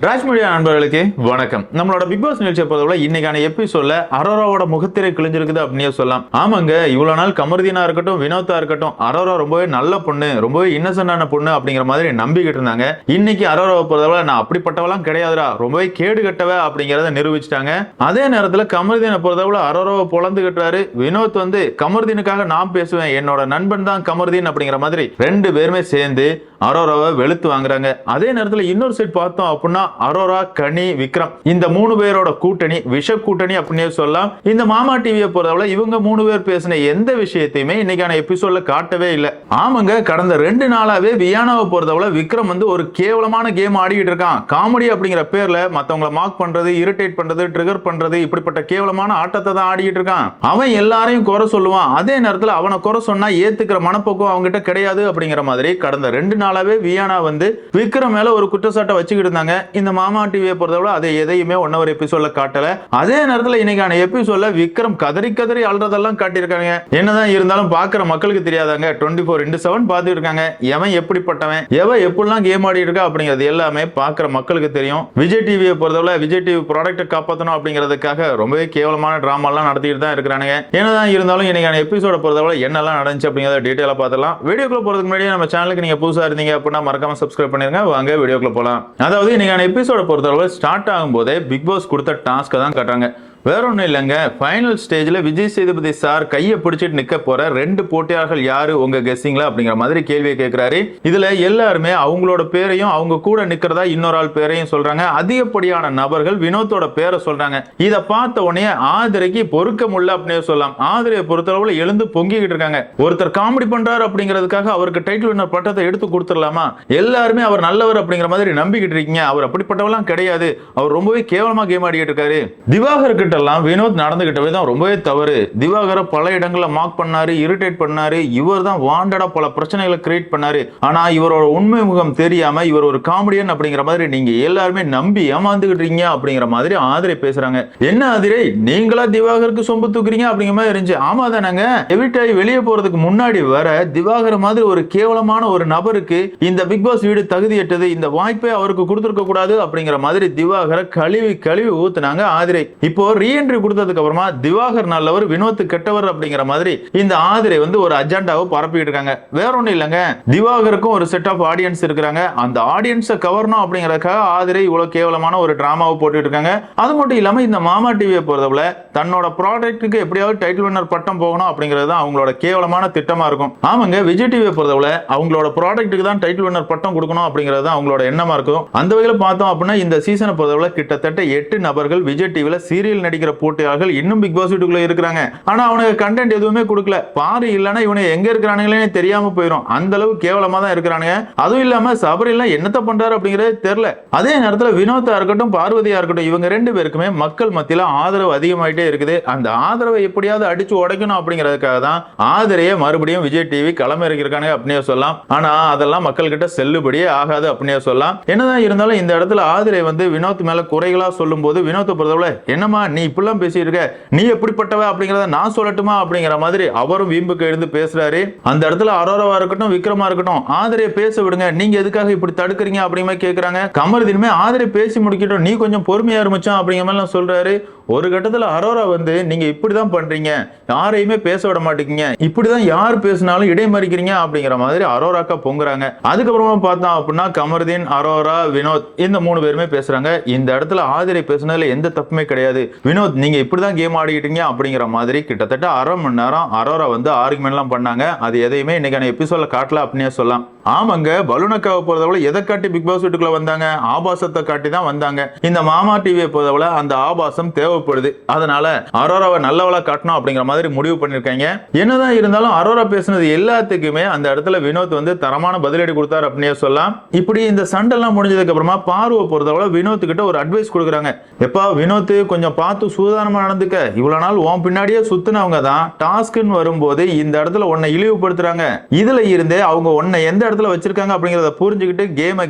Raj media நண்பர்களுக்கு வணக்கம். நம்மளோட பிக் பாஸ் நிகழ்ச்சியை பொறுத்தவரை இன்னைக்கான எபிசோட்ல அரோராவோட முகத்திரை கிழிஞ்சிருக்குது அப்படின்னு சொல்லலாம். ஆமாங்க, இவ்வளவு நாள் கமர்தீனா இருக்கட்டும், வினோத்தா இருக்கட்டும், அரோரா ரொம்பவே நல்ல பொண்ணு, ரொம்பவே இன்னசென்டான பொண்ணு அப்படிங்கிற மாதிரி நம்பிக்கிட்டு இருந்தாங்க. இன்னைக்கு அரோராவை பொறுத்தவரை நான் அப்படிப்பட்டவெல்லாம் கிடையாதுடா, ரொம்பவே கேடு கட்டவ அப்படிங்கறத நிரூபிச்சிட்டாங்க. அதே நேரத்துல கமர்தீனை பொறுத்தவரை அரோராவை பொழந்து கட்டுறாரு. வினோத் வந்து கமர்தீனுக்காக நான் பேசுவேன், என்னோட நண்பன் தான் கமர்தீன் அப்படிங்கிற மாதிரி ரெண்டு பேருமே சேர்ந்து அரோராவை வெளுத்து வாங்குறாங்க. அதே நேரத்துல இன்னொரு சைட் பார்த்தோம் அப்படின்னா அரோரா, கனி, விக்ரம் இந்த மூணு பேரோட கூட்டணி விஷ கூட்டணி அப்படின்னு சொல்லலாம். இந்த மாமா டிவியை பொறுத்தவரை இவங்க மூணு பேர் பேசின எந்த விஷயத்தையுமே இன்னைக்கான எபிசோட்ல காட்டவே இல்லை. ஆமாங்க, கடந்த 2 நாளாவே வியானாவை பொறுத்தவரை விக்ரம் வந்து ஒரு கேவலமான கேம் ஆடிக்கிட்டு இருக்கான். காமெடி அப்படிங்கிற பேர்ல மத்தவங்களை மார்க் பண்றது, இரிட்டேட் பண்றது, ட்ரிகர் பண்றது, இப்படிப்பட்ட கேவலமான ஆட்டத்தை தான் ஆடிக்கிட்டு இருக்கான். அவன் எல்லாரையும் குறை சொல்லுவான். அதே நேரத்தில் அவனை குறை சொன்னா ஏத்துக்கிற மனப்போக்கம் அவங்ககிட்ட கிடையாது அப்படிங்கிற மாதிரி கடந்த 2 நாளாவே வியானா வந்து விக்ரம் மேல ஒரு குற்றச்சாட்டை வச்சுக்கிட்டு இருந்தாங்க. இந்த மாமா டிவியை பொறுத்தவரை அதை எதையுமே ஒன்னவர் எபிசோட்ல காட்டல. அதே நேரத்தில் இன்னைக்கான எபிசோட்ல விக்ரம் கதறி கதறி அல்றதெல்லாம் காட்டியிருக்காங்க. என்னதான் இருந்தாலும் பாக்குற மக்களுக்கு தெரியாதாங்க, 24/7 பார்த்துட்டு இருக்காங்க. எவன் எப்படிப்பட்டவன், எவன் எப்படிலாம் கேம் ஆடி இருக்கா அப்படிங்கிறது எல்லாமே பாக்குற மக்களுக்கு தெரியும். விஜய் டிவியை பொறுத்தவரை விஜய் டிவி ப்ராடக்ட்டை காப்பாற்றணும் அப்படிங்கிறதுக்காக ரொம்பவே கேவலமான டிராமா எல்லாம் நடத்திட்டு தான் இருக்கிறாங்க. என்னதான் இருந்தாலும் இன்னைக்கான எபிசோட பொறுத்தவரை என்னெல்லாம் நடந்துச்சு அப்படிங்கிறத டீட்டெயிலா பார்த்துலாம். வீடியோக்குள்ள போறதுக்கு முன்னாடி நம்ம சேனலுக்கு நீங்க புதுசா இருந்தீங்க அப்படின்னா மறக்காம சப்ஸ்கிரைப் பண்ணிருங்க. வாங்க வீடியோக்குள்ள போலாம். அதாவது இன்னைக்கான எபிசோட பொறுத்தவரை ஸ்டார்ட் ஆகும் போதே பிக் பாஸ் கொடுத்த டாஸ்க் தான் காட்டுறாங்க. வேற ஒன்றும் இல்லைங்க, ஃபைனல் ஸ்டேஜில் விஜய் சேதுபதி சார் கையை பிடிச்சிட்டு நிற்க போற 2 போட்டியாளர்கள் யாரு உங்க கெஸ்ஸிங்ல அப்படிங்கிற மாதிரி கேள்வியை கேட்கிறாரு. இதுல எல்லாருமே அவங்களோட பேரையும் அவங்க கூட நிக்கிறதா இன்னொரு ஆள் பேரையும் சொல்றாங்க. அதிகப்படியான நபர்கள் வினோத்தோட பேரை சொல்றாங்க. இதை பார்த்த உடனே ஆதிரைக்கு பொறுக்க முடியல அப்படின்னு சொல்லலாம். ஆதிரையை பொறுத்தளவுல எழுந்து பொங்கிக்கிட்டு இருக்காங்க. ஒருத்தர் காமெடி பண்றாரு அப்படிங்கிறதுக்காக அவருக்கு டைட்டில் வின்னர் பட்டத்தை எடுத்து கொடுத்துடலாமா? எல்லாருமே அவர் நல்லவர் அப்படிங்கிற மாதிரி நம்பிக்கிட்டு இருக்கீங்க. அவர் அப்படிப்பட்டவெல்லாம் கிடையாது, அவர் ரொம்பவே கேவலமா கேம் ஆடிக்கிட்டு இருக்காரு. திவாகர் கிட்ட வினோத் நடந்துகிட்டவே தான் ரொம்பவே தவறு. திவாகரை பல இடங்களில் மார்க் பண்ணாரு, இரிட்டேட் பண்ணாரு. இவர் தான் வாண்டடா பல பிரச்சனைகளை கிரியேட் பண்ணாரு. ஆனா இவரோட உண்மை முகம் தெரியாம இவர் ஒரு காமெடியன் அப்படிங்கிற மாதிரி நீங்க எல்லாருமே நம்பி ஏமாந்துகிட்டு இருக்கீங்க அப்படிங்கிற மாதிரி ஆதிரை பேசுறாங்க. என்ன ஆதிரை, நீங்களா திவாகருக்கு சொம்பு தூக்குறீங்க அப்படிங்கிற மாதிரி இருந்துச்சு. ஆமா தானங்க, எவிட்டாய் வெளியே போறதுக்கு முன்னாடி வர திவாகர் மாதிரி ஒரு கேவலமான ஒரு நபருக்கு இந்த பிக் பாஸ் வீடு தகுதியற்றது, இந்த வாய்ப்பை அவருக்கு கொடுத்திருக்க கூடாது அப்படிங்கிற மாதிரி திவாகரை கழுவி கழுவி ஊத்துனாங்க ஆதிரை. இப்போ ரீஎன்ட்ரி கொடுத்ததுக்கு அப்புறமா திவாகர் நல்லவர், வினோத் கெட்டவர் அப்படிங்கிற மாதிரி இந்த ஆதிரை வந்து ஒரு அஜெண்டாவை பரப்பிட்டு இருக்காங்க. வேற ஒண்ணும் இல்லைங்க, திவாகருக்கும் ஒரு செட் ஆஃப் ஆடியன்ஸ் இருக்காங்க. அந்த ஆடியன்ஸை கவரணும் அப்படிங்கறதுக்காக ஆதிரை இவ்வளவு கேவலமான ஒரு டிராமாவை போட்டுட்டு இருக்காங்க. அது மட்டும் இல்லாம இந்த மாமா டிவியை பொறுத்தவரை தன்னோட ப்ராடக்ட்டுக்கு எப்படியாவது டைட்டில் வின்னர் பட்டம் போகணும் அப்படிங்கிறது தான் அவங்களோட கேவலமான திட்டமா இருக்கும். ஆமாங்க, விஜய் டிவியை பொறுத்தவரை அவங்களோட ப்ராடக்ட்டுக்கு தான் டைட்டில் வின்னர் பட்டம் கொடுக்கணும் அப்படிங்கிறது தான் அவங்களோட எண்ணமா இருக்கும். அந்த வகையில் பார்த்தோம் அப்படின்னா இந்த சீசனை பொறுத்தவரை கிட்டத்தட்ட 8 நபர்கள் விஜய் டிவில சீரியல் நடிக்கிற போட்டியாளர்கள் இன்னும் பிக் பாஸ் வீட்டுக்குள்ள இருக்கிறாங்க. ஆனா அவனுக்கு கண்டென்ட் எதுவுமே கொடுக்கல. பாரு இல்லனா இவனை எங்க இருக்கிறானுங்களே தெரியாம போயிடும். அந்த அளவு கேவலமா தான் இருக்கிறானுங்க. அதுவும் இல்லாம சபரி எல்லாம் என்னத்த பண்றாரு அப்படிங்கறது தெரியல. அதே நேரத்துல வினோத்தா இருக்கட்டும், பார்வதியா இருக்கட்டும், இவங்க 2 பேருக்குமே மக்கள் மத்தியில ஆதரவு அதிகமாயிட்டே இருக்குது. அந்த ஆதரவை எப்படியாவது அடிச்சு உடைக்கணும் அப்படிங்கிறதுக்காக தான் ஆதரையே மறுபடியும் விஜய் டிவி களம் இறக்கிருக்காங்க அப்படின்னே சொல்லலாம். ஆனா அதெல்லாம் மக்கள் கிட்ட செல்லுபடியே ஆகாது அப்படின்னே சொல்லலாம். என்னதான் இருந்தாலும் இந்த இடத்துல ஆதிரை வந்து வினோத் மேல குறைகளா சொல்லும் போது வினோத்தை பொறுத்தவரை என்னமா நீ இப்படிலாம் பேசிட்டு இருக்க, நீ எப்படிப்பட்டவ அப்படிங்கறத நான் சொல்லட்டுமா அப்படிங்கிற மாதிரி அவரும் வீம்புக்கு எழுந்து பேசுறாரு. அந்த இடத்துல அரோராவா இருக்கட்டும், விக்ரமா இருக்கட்டும், ஆதிரையை பேச விடுங்க, நீங்க எதுக்காக இப்படி தடுக்கிறீங்க அப்படிங்கிற கேட்கறாங்க. கமருதீனுமே ஆதிரை பேசி முடிக்கட்டும், நீ கொஞ்சம் பொறுமையா இருந்துச்சான் அப்படிங்கிற மாதிரி சொல்றாரு. ஒரு கட்டத்துல அரோரா வந்து நீங்க இப்படிதான் பண்றீங்க, யாரையுமே பேச விட மாட்டேங்க, இப்படிதான் யார் பேசினாலும் இடைமறிக்கிறீங்க அப்படிங்கிற மாதிரி அரோராக்கா பொங்குறாங்க. அதுக்கப்புறமா பார்த்தோம் அப்படின்னா கமருதீன், அரோரா, வினோத் இந்த 3 பேருமே பேசுறாங்க. இந்த இடத்துல ஆதிரை பேசுனதுல எந்த தப்புமே கிடையாது. வினோத் நீங்க இப்படிதான் கேம் ஆடிக்கிட்டீங்க அப்படிங்கிற மாதிரி கிட்டத்தட்ட 1/2 மணி நேரம் அரோரா வந்து ஆர்குமெண்ட் எல்லாம் பண்ணாங்க. அது எதையுமே இன்னைக்கான எபிசோட்ல காட்டல அப்படின்னே சொல்லலாம். ஆமாங்க, பலூனக்காவை பொறுத்தவரை எதை காட்டி பிக் பாஸ் வீட்டுக்குள்ள வந்தாங்க, ஆபாசத்தை காட்டி தான் வந்தாங்க. இந்த மாமா டிவியை பொறுத்தவரை அந்த ஆபாசம் தேவைப்படுது. அதனால அரோராவை நல்லவளா காட்டணும் அப்படிங்கிற மாதிரி முடிவு பண்ணிருக்காங்க. என்னதான் இருந்தாலும் அரோரா பேசுனது எல்லாத்துக்குமே அந்த இடத்துல வினோத் வந்து தரமான பதிலடி கொடுத்தாரு அப்படின்னே சொல்லலாம். இப்படி இந்த சண்டெல்லாம் முடிஞ்சதுக்கு அப்புறமா பார்வை பொறுத்தவரை வினோத் கிட்ட ஒரு அட்வைஸ் கொடுக்குறாங்க. எப்பா வினோத் கொஞ்சம் பார்த்து சூதானமா நடந்துக்க, இவ்வளவு நாள் உன் பின்னாடியே சுத்தினவங்க தான் டாஸ்க்னு வரும்போது இந்த இடத்துல உன்னை இழிவுபடுத்துறாங்க. இதுல இருந்தே அவங்க உன்னை எந்த இடத்துல வச்சிருக்காங்க அப்படிங்கறத புரிஞ்சுக்கிட்டு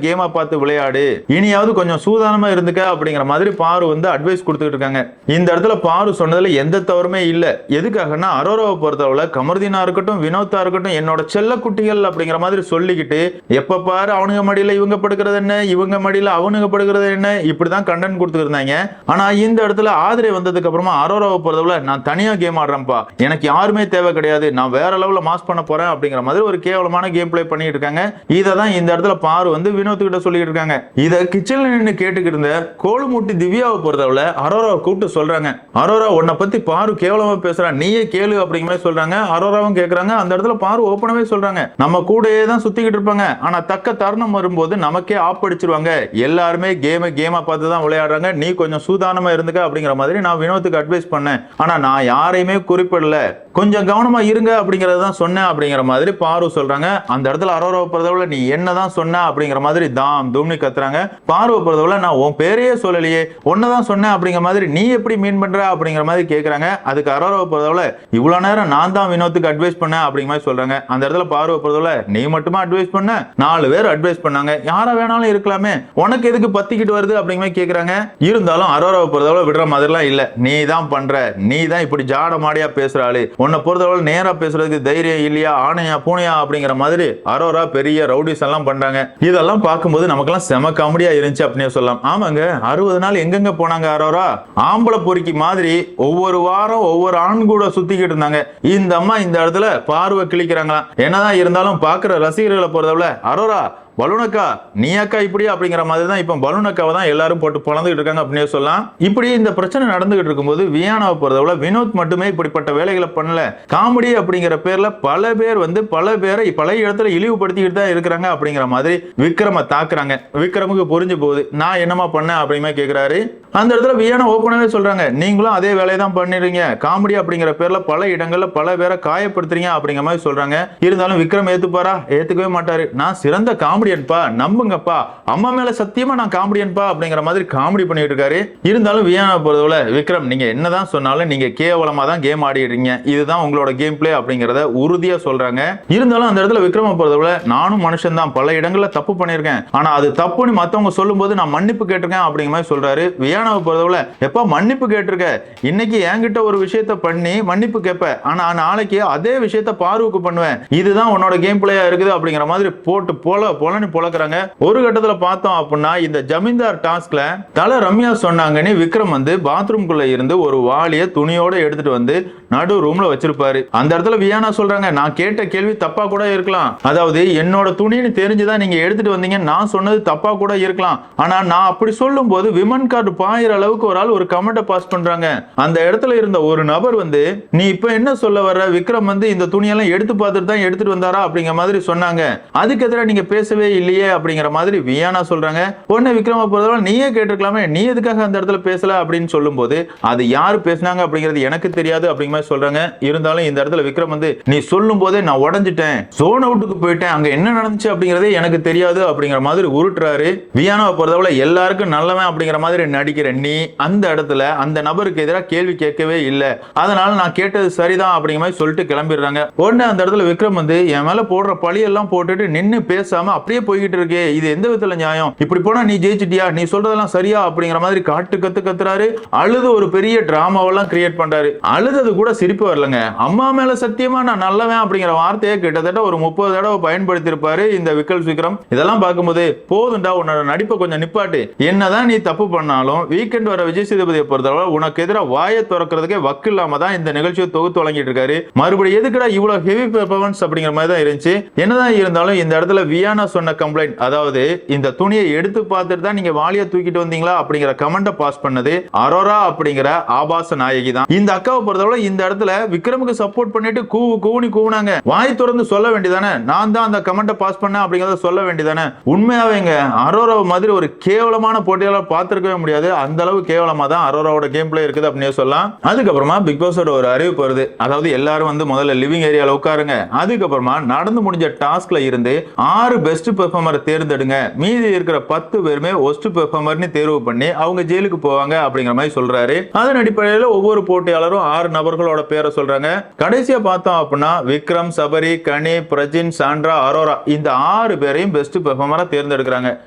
கேமா பார்த்து விளையாடு, இனியாவது கொஞ்சம் சூதானமா இருந்துக்க அப்படிங்கிற மாதிரி பாரு வந்து அட்வைஸ் கொடுத்துட்டு இருக்காங்க. இந்த இடத்துல பாரு சொன்னதுல எந்த தவறுமே இல்ல. எதுக்காகனா அரோராவை பொறுத்தவரை கமர்தீனா இருக்கட்டும் வினோத்தா இருக்கட்டும் என்னோட செல்ல குட்டிகள் அப்படிங்கிற மாதிரி சொல்லிக்கிட்டு எப்ப பாரு அவனுங்க மடியில இவங்க படுக்கிறது என்ன, இவங்க மடியில அவனுங்க படுக்கிறது என்ன, இப்படிதான் கண்டென்ட் கொடுத்துட்டு இருந்தாங்க. ஆனா இந்த இடத்துல ஆதிரை வந்ததுக்கு அப்புறமா அரோராவை பொறுத்தவரை நான் தனியா கேம் ஆடுறேன்ப்பா, எனக்கு யாருமே தேவை கிடையாது, நான் வேற லெவல்ல மாஸ் பண்ண போறேன் அப்படிங்கிற மாதிரி ஒரு கேவலமான கேம் பிளே பண்ணிட்டு இருக்காங்க. இததான் இந்த இடத்துல பாரு வந்து வினோத் கிட்ட சொல்லிட்டு இருக்காங்க. இத கிச்சன்ல நின்னு கேட்டுக்கிட்டு இருந்த கோலுமூட்டி திவ்யாவை பொறுத்தவரை அரோராவை கூப்பிட்டு சொல்றாங்க, அரோரா உன்னை பத்தி பாரு கேவலமா பேசுறா, நீயே கேளு அப்படிங்கிற மாதிரி சொல்றாங்க. அரோராவும் கேக்குறாங்க. அந்த இடத்துல பாரு ஓப்பனாவே சொல்றாங்க, நம்ம கூடயே தான் சுத்திக்கிட்டு இருப்பாங்க, ஆனா தக்க தருணம் வரும்போது நமக்கே ஆப் அடிச்சிருவாங்க, எல்லாருமே கேமா பார்த்து தான் விளையாடுறாங்க, நீ கொஞ்சம் சூதானமா இருந்துக்க அப்படிங்கிற மாதிரி நான் வினோத்துக்கு அட்வைஸ் பண்ணேன், ஆனா நான் யாரையுமே குறிப்பிடல, கொஞ்சம் கவனமா இருங்க அப்படிங்கறது தான் சொன்னேன் அப்படிங்கிற மாதிரி பாரு சொல்றாங்க. அந்த இடத்துல அரோராவை பொறுத்தவரை நீ என்னதான் சொன்ன அப்படிங்கிற மாதிரி தாம் தூம்னி கத்துறாங்க. பாருவை பொறுத்தவரை நான் உன் பேரையே சொல்லலையே, ஒன்னதான் சொன்னேன் அப்படிங்கிற மாதிரி நீ எப்படி மீன் பண்ற அப்படிங்கிற மாதிரி கேக்குறாங்க. அதுக்கு அரோராவை பொறுத்தவரை இவ்வளவு நேரம் நான் தான் வினோத்துக்கு அட்வைஸ் பண்ணேன் அப்படிங்கிற மாதிரி சொல்றாங்க. அந்த இடத்துல பாருவை பொறுத்தவரை நீ மட்டுமா அட்வைஸ் பண்ண, 4 பேர் அட்வைஸ் பண்ணாங்க, யாரா வேணாலும் இருக்கலாமே, உனக்கு எதுக்கு பத்திக்கிட்டு வருது அப்படிங்கிற மாதிரி கேக்குறாங்க. இருந்தாலும் அரோராவை பொறுத்தவரை விடுற மாதிரிலாம் இல்ல, நீ தான் பண்ற, நீ தான் இப்படி ஜாட மாடியா பேசுறாளு, உன்னை பொறுத்தவரை நேரா பேசுறதுக்கு தைரியம் இல்லையா, ஆணையா பூனையா அப்படிங்கிற மாதிரி அரோரா பெரிய ரவுடிஸ் எல்லாம் பண்றாங்க. இதெல்லாம் பார்க்கும்போது நமக்கெல்லாம் செம காமெடியா இருந்துச்சு அப்படின்னு சொல்லலாம். ஆமாங்க, 60 நாள் எங்கெங்க போனாங்க அரோரா, ஆம்பளை பொறுக்கி மாதிரி ஒவ்வொரு வாரம் ஒவ்வொரு ஆண் கூட சுத்திக்கிட்டு இருந்தாங்க. இந்த அம்மா இந்த இடத்துல பார்வை கிழிக்கிறாங்களா. என்னதான் இருந்தாலும் பாக்குற ரசிகர்களை பொறுத்தவரை அரோரா பலூனக்கா நீ அக்கா இப்படி அப்படிங்கிற மாதிரி தான் இப்ப பலூனக்காவை தான் எல்லாரும் போட்டு பொழந்துகிட்டு இருக்காங்க அப்படின்னு சொல்லலாம். இப்படி இந்த பிரச்சனை நடந்துகிட்டு இருக்கும்போது வியானாவை பொறுத்தவரை வினோத் மட்டுமே இப்படிப்பட்ட வேலைகளை பண்ணல, காமெடி அப்படிங்கிற பேர்ல பல பேர் வந்து பல பேரை பல இடத்துல இழிவுபடுத்திக்கிட்டு தான் இருக்கிறாங்க அப்படிங்கிற மாதிரி விக்ரம தாக்குறாங்க. விக்ரமுக்கு புரிஞ்சு போகுது, நான் என்னமா பண்ணேன் அப்படிமா கேட்கிறாரு. அந்த இடத்துல வியானா ஓப்பனாவே சொல்றாங்க, நீங்களும் அதே வேலையை தான் பண்ணிடுறீங்க, காமெடி அப்படிங்கிற பேர்ல பல இடங்கள்ல பல பேரை காயப்படுத்துறீங்க அப்படிங்கிற மாதிரி சொல்றாங்க. இருந்தாலும் விக்ரம் ஏத்துப்பாரா? ஏத்துக்கவே மாட்டாரு. நான் சிறந்த காமெடியன்பா, நம்புங்கப்பா, அம்மா மேல சத்தியமா நான் காமெடியன்பா அப்படிங்கிற மாதிரி காமெடி பண்ணிட்டு இருக்காரு. இருந்தாலும் வியானா பொறுத்தவரை விக்ரம் நீங்க என்னதான் சொன்னாலும் நீங்க கேவலமா தான் கேம் ஆடிடுறீங்க, இதுதான் உங்களோட கேம் பிளே அப்படிங்கறத உறுதியா சொல்றாங்க. இருந்தாலும் அந்த இடத்துல விக்ரம பொறுத்தவரை நானும் மனுஷன் தான், பல இடங்கள்ல தப்பு பண்ணிருக்கேன், ஆனா அது தப்புன்னு மத்தவங்க சொல்லும் போது நான் மன்னிப்பு கேட்டிருக்கேன் அப்படிங்கிற மாதிரி சொல்றாரு. வியானாவை பொறுத்தவரை எப்ப மன்னிப்பு கேட்டிருக்க, இன்னைக்கு என்கிட்ட ஒரு விஷயத்த பண்ணி மன்னிப்பு கேட்ப, ஆனா நாளைக்கு அதே விஷயத்த பார்வுக்கு பண்ணுவேன், இதுதான் உன்னோட கேம் பிளேயா இருக்குது அப்படிங்கிற மாதிரி போட்டு போலன்னு பொழக்கிறாங்க. ஒரு கட்டத்துல பார்த்தோம் அப்படின்னா இந்த ஜமீன்தார் டாஸ்க்ல தல ரம்யா சொன்னாங்கன்னு விக்ரம் வந்து பாத்ரூம்குள்ள இருந்து ஒரு வாளிய துணியோட எடுத்துட்டு வந்து நடு ரூம்ல வச்சிருப்பாரு. அந்த இடத்துல வியானா சொல்றாங்க, நான் கேட்ட கேள்வி தப்பா கூட இருக்கலாம், அதாவது என்னோட துணின்னு தெரிஞ்சுதான் நீங்க எடுத்துட்டு வந்தீங்க, நான் சொன்னது தப்பா கூட இருக்கலாம், ஆனா நான் அப்படி சொல்லும் போது விமன் கார்டு பாயிற அளவுக்கு ஒரு ஆள் ஒரு கமெண்ட பாஸ் பண்றாங்க. அந்த இடத்துல இருந்த ஒரு நபர் வந்து நீ இப்ப என்ன சொல்ல வர்ற, விக்ரம் வந்து இந்த துணியெல்லாம் எடுத்து பார்த்துட்டு தான் எடுத்துட்டு வந்தாரா அப்படிங்கிற மாதிரி சொன்னாங்க, அதுக்கு எதிராக நீங்க பேசவே இல்லையே அப்படிங்கிற மாதிரி வியானா சொல்றாங்க. உடனே விக்ரம பொறுத்தவரை நீயே கேட்டிருக்கலாமே, நீ எதுக்காக அந்த இடத்துல பேசல அப்படின்னு சொல்லும் போது அது யாரு பேசினாங்க அப்படிங்கிறது எனக்கு தெரியாது அப்படிங்கிற மாதிரி சொல்றாங்க. இருந்தாலும் இந்த இடத்துல விக்ரம் வந்து நீ சொல்லும் போதே நான் உடஞ்சிட்டேன், ஜோன் அவுட்டுக்கு போயிட்டேன், அங்க என்ன நடந்துச்சு அப்படிங்கறதே எனக்கு தெரியாது அப்படிங்கிற மாதிரி உருட்டுறாரு. வியானாவை பொறுத்தவரை எல்லாருக்கும் நல்லவன் அப்படிங்கிற மாதிரி நடிக்கிற நீ அந்த இடத்துல அந்த நபருக்கு எதிராக கேள்வி கேட்கவே இல்லை, அதனால நான் கேட்டது சரிதான் அப்படிங்கிற மாதிரி சொல்லிட்டு கிளம்பிடுறாங்க. உடனே அந்த இடத்துல விக்ரம் வந்து என் மேல போடுற பழியெல்லாம் போட்டுட்டு நின்னு பேசாம அப்படியே போய்கிட்டு இருக்கே, இது எந்த விதத்துல நியாயம், இப்படி போனா நீ ஜெயிச்சிட்டியா, நீ சொல்றதெல்லாம் சரியா அப்படிங்கிற மாதிரி காட்டு கத்துறாரு. அழுது ஒரு பெரிய டிராமாவெல்லாம் கிரியேட் பண்றாரு. அழுது கூட சிரிப்பு வரலங்க, அம்மா மேல சத்தியமா நான் நல்லவன் அப்படிங்கிற வார்த்தையை கிட்டத்தட்ட ஒரு 30 தடவை பயன்படுத்தி இருப்பாரு இந்த விக்ரம். இதெல்லாம் பார்க்கும்போது போதுண்டா, உன்னோட நடிப்பை கொஞ்சம் நிப்பாட்டு, என்னதான் நீ தப்பு பண்ணாலும் வீக்கெண்ட் வர விஜய் சேதுபதியை பொறுத்தவரை உனக்கு எதிராக வாயை திறக்கிறதுக்கே வக்கு இல்லாம தான் இந்த நிகழ்ச்சியை தொகுத்து வழங்கிட்டு இருக்காரு. மறுபடியும் எதுக்குடா இவ்வளவு ஹெவி பெர்ஃபார்மன்ஸ் அப்படிங்கிற மாதிரி தான் இருந்துச்சு. என்னதான் இருந்தாலும் இந்த இடத்துல வியானா சொன்ன கம்ப்ளைண்ட், அதாவது இந்த துணியை எடுத்து பார்த்துட்டு தான் நீங்க வாளியை தூக்கிட்டு வந்தீங்களா அப்படிங்கிற கமெண்ட பாஸ் பண்ணது அரோரா அப்படிங்கிற ஆபாச நாயகி தான். இந்த அக்காவை பொறுத்தவரை இந்த இடத்துல விக்ரமுக்கு சப்போர்ட் பண்ணிட்டு கூவுனி கூவுனாங்க, வாய் திறந்து சொல்ல வேண்டியதானே, நான் தான் அந்த கமெண்ட பாஸ் பண்ணேன் அப்படிங்கறத சொல்ல வேண்டியதானே. உண்மையாவேங்க அரோரா மாதிரி ஒரு கேவலமான போட்டியாளர் பார்த்திருக்கவே முடியாது, அந்த அளவு கேவலமா தான் அரோராவோட கேம் பிளே இருக்குது அப்படின்னு சொல்லலாம். அதுக்கப்புறமா பிக் பாஸோட ஒரு அறிவிப்பு வருது, அதாவது எல்லாரும் வந்து முதல்ல லிவிங் ஏரியால உட்காருங்க, அதுக்கப்புறமா நடந்து முடிஞ்ச டாஸ்க்ல இருந்து 6 பெஸ்ட் பெர்ஃபார்மர் தேர்ந்தெடுங்க, மீதி இருக்கிற 10 பேருமே ஒஸ்ட் பெர்ஃபார்மர்னு தேர்வு பண்ணி அவங்க ஜெயிலுக்கு போவாங்க அப்படிங்கிற மாதிரி சொல்றாரு. அதன் அடிப்படையில் ஒவ்வொரு போட்டியாளரும் 6 நபர்கள் அவங்களோட பேரை சொல்றாங்க. கடைசியா பார்த்தோம் அப்படின்னா விக்ரம், சபரி, கனி, பிரஜின், சாண்ட்ரா, அரோரா இந்த 6 பேரையும் பெஸ்ட் பெர்ஃபார்மரா தேர்ந்தெடுக்கிறாங்க.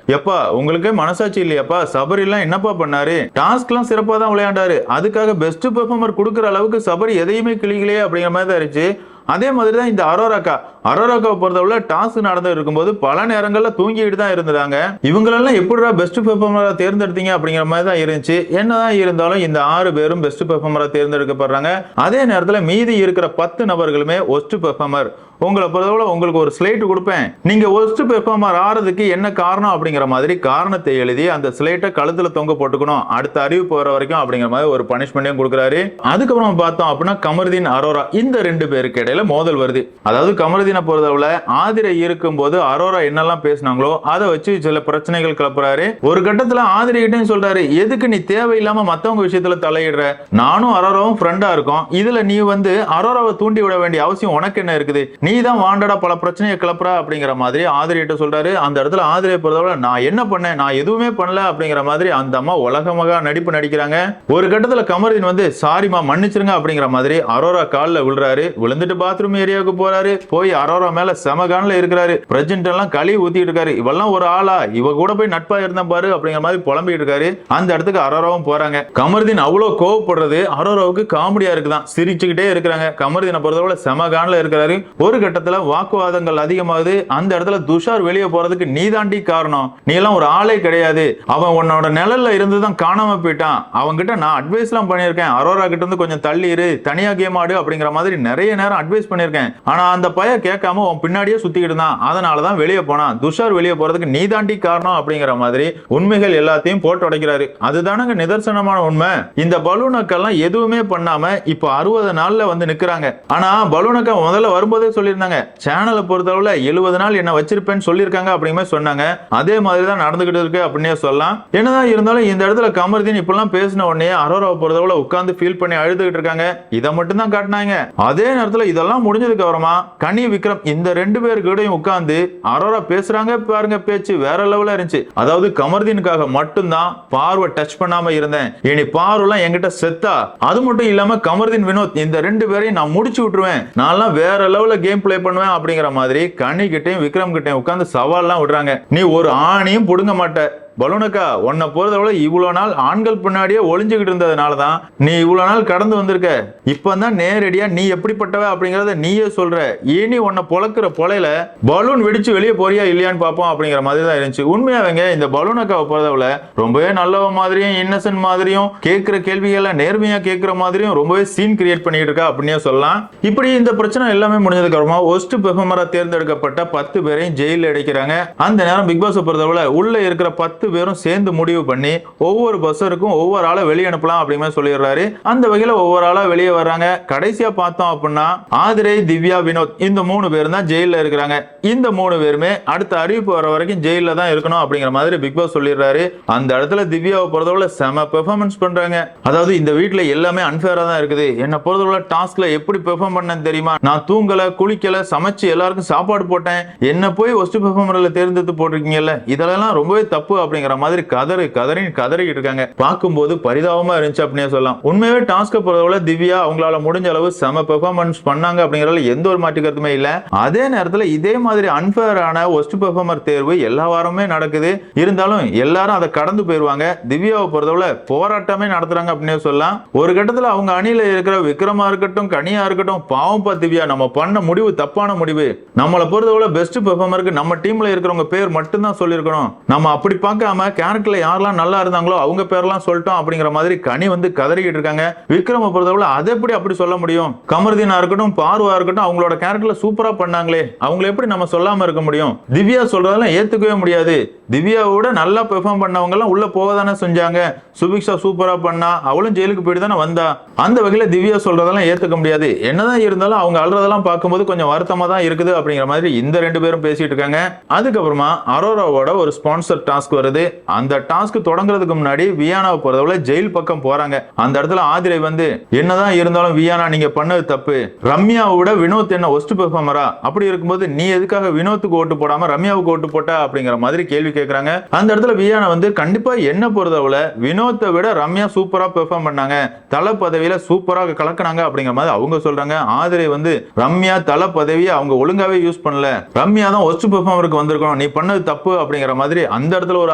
எப்பா உங்களுக்கு மனசாட்சி இல்லையாப்பா? சபரி எல்லாம் என்னப்பா பண்ணாரு? டாஸ்க் எல்லாம் சிறப்பா தான் விளையாண்டாரு, அதுக்காக பெஸ்ட் பெர்ஃபார்மர் கொடுக்குற அளவுக்கு சபரி எதையுமே கிளிக்கலையே அப்படிங்கிற மாதிரி தான் இருந்துச்சு. அதே மாதிரி தான் இந்த அரோராக்காவை பொறுத்தவரை டாஸ்க் நடந்து இருக்கும்போது பல நேரங்கள்ல தூங்கிட்டு தான் இருந்தாங்க. இவங்களெல்லாம் எப்படிடா பெஸ்ட் பெர்ஃபார்மரா தேர்ந்தெடுத்தீங்க அப்படிங்கிற மாதிரி தான் இருந்துச்சு. என்னதான் இருந்தாலும் இந்த 6 பேரும் பெஸ்ட் பெர்ஃபார்மரா தேர்ந்தெடுக்கப்படுறாங்க. அதே நேரத்தில் மீதி இருக்கிற 10 நபர்களுமே ஒஸ்ட் பெர்ஃபார்மர். உங்களை பொறுத்தவரை உங்களுக்கு ஒரு ஸ்லேட் கொடுப்பேன், நீங்க ஒஸ்ட் பெர்ஃபார்மர் ஆறதுக்கு என்ன காரணம் அப்படிங்கிற மாதிரி காரணத்தை எழுதி அந்த ஸ்லேட்டை கழுத்துல தொங்க போட்டுக்கணும் அடுத்த அறிவிப்பு வர வரைக்கும் அப்படிங்கிற மாதிரி ஒரு பனிஷ்மெண்ட்டையும் கொடுக்குறாரு. அதுக்கப்புறம் பார்த்தோம் அப்படின்னா கமருதீன், அரோரா இந்த 2 பேருக்கு இடையில மோதல் வருது. அதாவது கமருதீனை பொறுத்தவரை ஆதிரை இருக்கும் போது அரோரா என்னெல்லாம் பேசினாங்களோ அதை வச்சு சில பிரச்சனைகள் கிளப்புறாரு. ஒரு கட்டத்துல ஆதிரை கிட்டையும் சொல்றாரு, எதுக்கு நீ தேவையில்லாம மத்தவங்க விஷயத்துல தலையிடுற? நானும் அரோராவும் ஃப்ரெண்டா இருக்கோம், இதுல நீ வந்து அரோராவை தூண்டி விட வேண்டிய அவசியம் உனக்கு என்ன இருக்குது? நீ தான் வாண்டடா பல பிரச்சனையை கிளப்புறா அப்படிங்கிற மாதிரி ஆதிரியிட்ட சொல்றாரு. அந்த இடத்துல ஆதிரியை பொறுத்தவரை நான் என்ன பண்ணேன், நான் எதுவுமே பண்ணல அப்படிங்கிற மாதிரி அந்த அம்மா உலகமாக நடிப்பு நடிக்கிறாங்க. ஒரு கட்டத்துல கமருதீன் வந்து சாரிமா மன்னிச்சிருங்க அப்படிங்கிற மாதிரி அரோரா காலில் விழுறாரு. விழுந்துட்டு பாத்ரூம் ஏரியாவுக்கு போறாரு. போய் அரோரா மேல செமகான்ல இருக்கிறாரு. பிரசிடென்ட் எல்லாம் களி ஊத்திட்டு இருக்காரு. இவெல்லாம் ஒரு ஆளா, இவ கூட போய் நட்பா இருந்தா பாரு அப்படிங்கிற மாதிரி புலம்பிட்டு இருக்காரு. அந்த இடத்துக்கு அரோராவும் போறாங்க. கமருதீன் அவ்வளவு கோவப்படுறது அரோராவுக்கு காமெடியா இருக்குதான். சிரிச்சுக்கிட்டே இருக்கிறாங்க. கமருதீனை பொறுத்தவரை செமகான்ல இருக்கிறாரு. ஒரு கட்டத்துல வாக்குவாதங்கள் அதிகமாகுது. அந்த இடத்துல துஷார் வெளியே போறதுக்கு நீ தாண்டி காரணம், நீ எல்லாம் ஒரு ஆளே கிடையாது, அவன் உன்னோட நிழல்ல இருந்துதான் காணாம போயிட்டான், அவன்கிட்ட நான் அட்வைஸ் எல்லாம் பண்ணியிருக்கேன், அரோரா கிட்ட இருந்து கொஞ்சம் தள்ளி இரு, தனியா கேம் ஆடு அப்படிங்கிற மாதிரி நிறைய நேரம் அட்வைஸ் பண்ணியிருக்கேன், ஆனா அந்த பைய கேட்காம உன் பின்னாடியே சுத்திக்கிட்டு இருந்தான், அதனாலதான் வெளியே போனான், துஷார் வெளியே போறதுக்கு நீ தாண்டி காரணம் அப்படிங்கிற மாதிரி உண்மைகள் எல்லாத்தையும் போட்டு உடைக்கிறாரு. அதுதானங்க நிதர்சனமான உண்மை. இந்த பலூனக்கெல்லாம் எதுவுமே பண்ணாம இப்ப 60 நாள்ல வந்து நிக்கிறாங்க. ஆனா பலூனக்கா முதல்ல வரும்போதே சொல்லியிருந்தாங்க, சேனலை பொறுத்தளவுல 70 நாள் என்ன வச்சிருப்பேன்னு சொல்லியிருக்காங்க அப்படிங்கிற சொன்னாங்க. அதே மாதிரி தான் நடந்துகிட்டு இருக்கு அப்படின்னே சொல்லலாம். என்னதான் இருந்தாலும் இந்த இடத்துல கமருதீன் இப்பெல்லாம் பேசின உடனே அரோராவை பொறுத்தளவுல உட்கார்ந்து ஃபீல் பண்ணி அழுதுகிட்டு இருக்காங்க. இதை மட்டும் தான் காட்டினாங்க. அதே நேரத்தில் இதெல்லாம் முடிஞ்சதுக்கு அப்புறமா கனி, விக்ரம் இந்த 2 பேருக்கூடையும் உட்கார்ந்து அரோரா பேசுறாங்க பாருங்க, பேச்சு வேற லெவலா இருந்துச்சு. அதாவது கமருதீனுக்காக மட்டும்தான் பார்வை டச் பண்ணாம இருந்தேன், இனி பார்வெல்லாம் என்கிட்ட செத்தா, அது மட்டும் இல்லாம கமருதீன், வினோத் இந்த 2 பேரையும் நான் முடிச்சு விட்டுருவேன், நான் வேற லெவல்ல கேம் பிளே பண்ணுவேன் அப்படிங்கிற மாதிரி கனி கிட்டையும் விக்ரம் கிட்டையும் உட்கார்ந்து சவால்லாம் விடுறாங்க. நீ ஒரு ஆணையும் புடுங்க மாட்ட பலூனக்கா, உன்னை பொறுத்தவரை இவ்வளவு நாள் ஆண்கள் பின்னாடியே ஒளிஞ்சுக்கிட்டு இருந்ததுனாலதான் நீ இவ்வளவு நாள் கடந்து வந்திருக்க. இப்பதான் நேரடியா நீ எப்படிப்பட்டவ அப்படிங்கறத நீயே சொல்ற. இனி உன்னை பொழக்கிற பொலையில பலூன் வெடிச்சு வெளியே போறியா இல்லையான்னு பார்ப்போம் அப்படிங்கிற மாதிரி தான் இருந்துச்சு. உண்மையாவங்க இந்த பலூனக்காவை பொறுத்தவரை ரொம்பவே நல்லவ மாதிரியும் இன்னசென்ட் மாதிரியும் கேட்கிற கேள்விகளை நேர்மையா கேட்கிற மாதிரியும் ரொம்பவே சீன் கிரியேட் பண்ணிட்டு இருக்கா அப்படின்னே சொல்லலாம். இப்படி இந்த பிரச்சனை எல்லாமே முடிஞ்சதுக்கு அப்புறமா ஒஸ்ட் பெர்ஃபார்மரா தேர்ந்தெடுக்கப்பட்ட 10 பேரையும் ஜெயில அடைக்கிறாங்க. அந்த நேரம் பிக் பாஸ் பொறுத்தவரை உள்ள இருக்கிற 10 பேரும் சேர்ந்து முடிவு பண்ணி ஒவ்வொரு பஸ்ஸருக்கும் ஒவ்வொரு ஆளை வெளியே அனுப்பலாம் அப்படிமே சொல்லிடுறாரு. அந்த வகையில ஒவ்வொரு ஆளா வெளியே வர்றாங்க. கடைசியா பார்த்தோம் அப்படின்னா ஆதிரை, திவ்யா, வினோத் இந்த 3 பேரும் தான் ஜெயில இருக்கிறாங்க. இந்த 3 பேருமே அடுத்த அறிவிப்பு வர வரைக்கும் ஜெயில தான் இருக்கணும் அப்படிங்கிற மாதிரி பிக் பாஸ் சொல்லிடுறாரு. அந்த இடத்துல திவ்யாவை பொறுத்தவரை செம பெர்ஃபார்மன்ஸ் பண்றாங்க. அதாவது இந்த வீட்டுல எல்லாமே அன்ஃபேரா தான் இருக்குது. என்ன பொறுத்தவரை டாஸ்க்ல எப்படி பெர்ஃபார்ம் பண்ணேன்னு தெரியுமா? நான் தூங்கல, குளிக்கல, சமைச்சு எல்லாருக்கும் சாப்பாடு போட்டேன், என்ன போய் ஒஸ்ட் பெர்ஃபார்மர்ல தேர்ந்தெடுத்து போட்டிருக்கீங்கல்ல, இதெல்லாம் ரொம்பவே தப்பு அப்படிங்கிற மாதிரி கதறிட்டு இருக்காங்க. பார்க்கும்போது பரிதாபமா இருந்துச்சு அப்படின்னு சொல்லலாம். உண்மையாவே டாஸ்க் பொறுத்தவரை திவ்யா அவங்களால முடிஞ்ச அளவு செம பெர்ஃபார்மன்ஸ் பண்ணாங்க அப்படிங்கறதுல எந்த ஒரு மாற்று கருத்துமே இல்ல. அதே நேரத்தில் இதே மாதிரி அன்ஃபேரான ஒஸ்ட் பெர்ஃபார்மர் தேர்வு எல்லா வாரமே நடக்குது. இருந்தாலும் எல்லாரும் அதை கடந்து போயிருவாங்க. திவ்யாவை பொறுத்தவரை போராட்டமே நடத்துறாங்க அப்படின்னு சொல்லலாம். ஒரு கட்டத்தில் அவங்க அணியில இருக்கிற விக்ரமா இருக்கட்டும், கனியா இருக்கட்டும், பாவம் பா திவ்யா, நம்ம பண்ண முடிவு தப்பான முடிவு, நம்மளை பொறுத்தவரை பெஸ்ட் பெர்ஃபார்மருக்கு நம்ம டீம்ல இருக்கிறவங்க பேர் மட்டும் தான் சொல்லியிருக்கணும், நம்ம அப்படி பார்க்காம கேரக்டர்ல யாரெல்லாம் நல்லா இருந்தாங்களோ அவங்க பேரெல்லாம் சொல்லிட்டோம் அப்படிங்கிற மாதிரி கனி வந்து கதறிக்கிட்டு இருக்காங்க. விக்ரம பொறுத்தவரை அதை எப்படி அப்படி சொல்ல முடியும்? கமருதீனா இருக்கட்டும், பார்வா இருக்கட்டும், அவங்களோட கேரக்டர்ல சூப்பரா பண்ணாங்களே, அவங்களை எப்படி நம்ம சொல்லாம இருக்க முடியும்? திவ்யா சொல்றதெல்லாம் ஏத்துக்கவே முடியாது. திவ்யாவோட நல்லா பெர்ஃபார்ம் பண்ணவங்க எல்லாம் உள்ள போகதானே செஞ்சாங்க. சுபிக்ஷா சூப்பரா பண்ணா, அவளும் ஜெயிலுக்கு போயிட்டு தானே வந்தா. அந்த வகையில திவ்யா சொல்றதெல்லாம் ஏத்துக்க முடியாது. என்னதான் இருந்தாலும் அவங்க அழுறதெல்லாம் பார்க்கும்போது கொஞ்சம் வருத்தமா தான் இருக்குது அப்படிங்கிற மாதிரி இந்த 2 பேரும் பேசிட்டு இருக்காங்க. அதுக்கப்புறமா அரோராவோட ஒரு ஸ்பான்சர் டாஸ்க் வருது. அப்படிங்கிறது அந்த டாஸ்க் தொடங்குறதுக்கு முன்னாடி வியானாவை பொறுத்தவரை ஜெயில் பக்கம் போறாங்க. அந்த இடத்துல ஆதிரை வந்து என்னதான் இருந்தாலும் வியானா நீங்க பண்ணது தப்பு, ரம்யாவோட வினோத் என்ன ஒஸ்ட் பெர்ஃபார்மரா, அப்படி இருக்கும்போது நீ எதுக்காக வினோத்துக்கு ஓட்டு போடாம ரம்யாவுக்கு ஓட்டு போட்டா அப்படிங்கிற மாதிரி கேள்வி கேட்கறாங்க. அந்த இடத்துல வியானா வந்து கண்டிப்பா என்ன பொறுத்தவரை வினோத்தை விட ரம்யா சூப்பரா பெர்ஃபார்ம் பண்ணாங்க, தல பதவியில சூப்பராக கலக்கினாங்க அப்படிங்கிற மாதிரி அவங்க சொல்றாங்க. ஆதிரை வந்து ரம்யா தல பதவியை அவங்க ஒழுங்காவே யூஸ் பண்ணல, ரம்யா தான் ஒஸ்ட் பெர்ஃபார்மருக்கு வந்திருக்கணும், நீ பண்ணது தப்பு அப்படிங்கிற மாதிரி அந்த இடத்துல ஒரு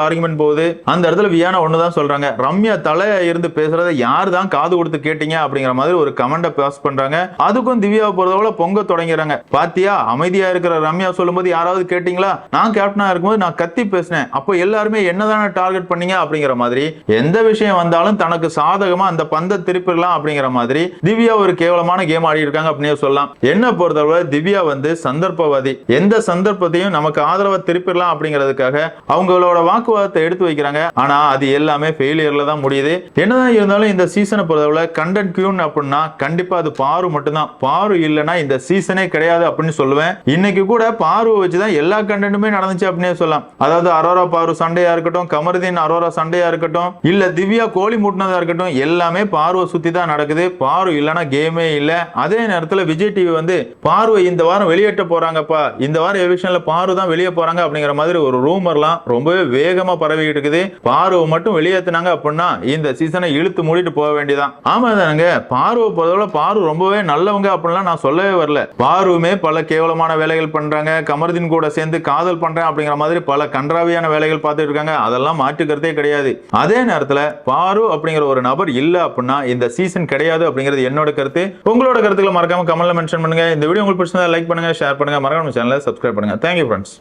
ஆர்குமெண்ட் போகுது. அந்த இடத்துல வியானா ஒண்ணுதான் சொல்றாங்க, ரம்யா தலையா இருந்து பேசுறத யார் தான் காது கொடுத்து கேட்டீங்க அப்படிங்கிற மாதிரி ஒரு கமெண்ட பாஸ் பண்றாங்க. அதுக்கும் திவ்யாவை பொறுத்தவரை பொங்க தொடங்கிறாங்க. பாத்தியா அமைதியா இருக்கிற ரம்யா சொல்லும்போது யாராவது கேட்டீங்களா, நான் கேப்டனா இருக்கும்போது நான் கத்தி பேசினேன், அப்போ எல்லாருமே என்னதான டார்கெட் பண்ணீங்க அப்படிங்கிற மாதிரி எந்த விஷயம் வந்தாலும் தனக்கு சாதகமா அந்த பந்தை திருப்பிடலாம் அப்படிங்கிற மாதிரி திவ்யா ஒரு கேவலமான கேம் ஆடி இருக்காங்க அப்படின்னு சொல்லலாம். என்ன பொறுத்தவரை திவ்யா வந்து சந்தர்ப்பவாதி, எந்த சந்தர்ப்பத்தையும் நமக்கு ஆதரவா திருப்பிடலாம் அப்படிங்கிறதுக்காக அவங்களோட வாக்குவாதத்தை எடுத்து வைக்கிறாங்க. ஆனா அது எல்லாமே ஃபெயிலியர்ல தான் முடியுது. என்னதான் இருந்தாலும் இந்த சீசனை பொறுத்தவரை கண்டென்ட் கியூன் அப்படின்னா கண்டிப்பா அது பாரு மட்டும்தான். பாரு இல்லைன்னா இந்த சீசனே கிடையாது அப்படின்னு சொல்லுவேன். இன்னைக்கு கூட பாருவை வச்சுதான் எல்லா கண்டென்ட்டுமே நடந்துச்சு அப்படின்னு சொல்லலாம். அதாவது அரோரா பாரு சண்டையா இருக்கட்டும், கமருதீன் அரோரா சண்டையா இருக்கட்டும், இல்ல திவ்யா கோழி மூட்டினதா இருக்கட்டும், எல்லாமே பார்வை சுத்தி தான் நடக்குது. பாரு இல்லைன்னா கேமே இல்ல. அதே நேரத்தில் விஜய் டிவி வந்து பார்வை இந்த வாரம் வெளியேற்ற போறாங்கப்பா, இந்த வாரம் எவிக்ஷன்ல பாரு தான் வெளியே போறாங்க அப்படிங்கிற மாதிரி ஒரு ரூமர்லாம் ரொம்பவே வேகமா பரவிட்டு இருக்குது. பார்வை மட்டும் வெளியேற்றினாங்க அப்படின்னா இந்த சீசனை இழுத்து மூடிட்டு போக வேண்டியதான். ஆமா தானுங்க, பார்வை பொறுத்தவரை பாரு ரொம்பவே நல்லவங்க அப்படின்லாம் நான் சொல்லவே வரல. பாருமே பல கேவலமான வேலைகள் பண்றாங்க, கமருதீன் கூட சேர்ந்து காதல் பண்றேன் அப்படிங்கிற மாதிரி பல கன்றாவியான வேலைகள் பார்த்துட்டு இருக்காங்க, அதெல்லாம் மாற்றுக்கிறதே கிடையாது. அதே நேரத்தில் பாரு அப்படிங்கிற ஒரு நபர் இல்ல அப்படின்னா இந்த சீசன் கிடையாது அப்படிங்கிறது என்னோட கருத்து. உங்களோட கருத்துக்களை மறக்காம கமெண்ட்ல மென்ஷன் பண்ணுங்க. இந்த வீடியோ உங்களுக்கு பிடிச்சிருந்தா லைக் பண்ணுங்க, ஷேர் பண்ணுங்க, மறக்காம சேனலை சப்ஸ்கிரைப் பண்ணுங்க. Thank you friends.